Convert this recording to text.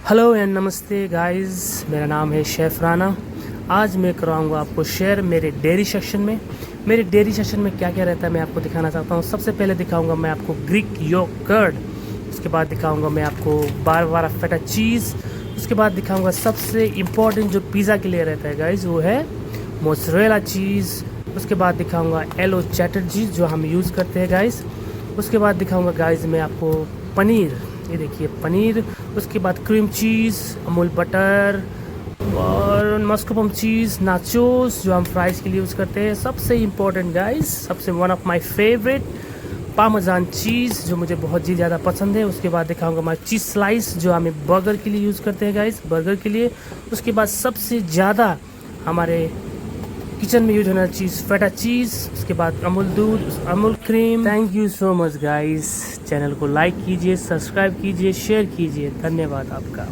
Hello and नमस्ते guys, मेरा नाम है शेफ़ राना। आज मैं कराऊंगा आपको शेयर मेरे डेयरी सेक्शन में। मेरे डेयरी सेक्शन में क्या क्या रहता है मैं आपको दिखाना चाहता हूँ। सबसे पहले दिखाऊंगा मैं आपको ग्रीक योगर्ट, उसके बाद दिखाऊंगा मैं आपको बारवारा फेटा चीज़, उसके बाद दिखाऊंगा सबसे इम्पॉर्टेंट जो पिज़्ज़ा के लिए रहता है गाइस, वो है मोज़रेला चीज़। उसके बाद दिखाऊंगा एलो चैटर चीज़ जो हम यूज़ करते हैं गाइस। उसके बाद दिखाऊंगा गाइस मैं आपको पनीर, ये देखिए पनीर। उसके बाद क्रीम चीज़, अमूल बटर और मस्कोपम चीज़, नाचोस जो हम फ्राइज़ के लिए यूज़ करते हैं। सबसे इम्पोर्टेंट गाइस, सबसे one of my favourite parmesan cheese जो मुझे बहुत ही ज़्यादा पसंद है। उसके बाद दिखाऊंगा मैं चीज़ स्लाइस जो हमें बर्गर के लिए यूज़ करते हैं गाइस, बर्गर के लिए। उसके बाद सबसे ज़्यादा हमारे किचन में यूज होना चीज़ फेटा चीज़, उसके बाद अमूल दूध, Amul cream. Thank you so much guys. Channel को लाइक कीजिए, सब्सक्राइब कीजिए, शेयर कीजिए। धन्यवाद आपका।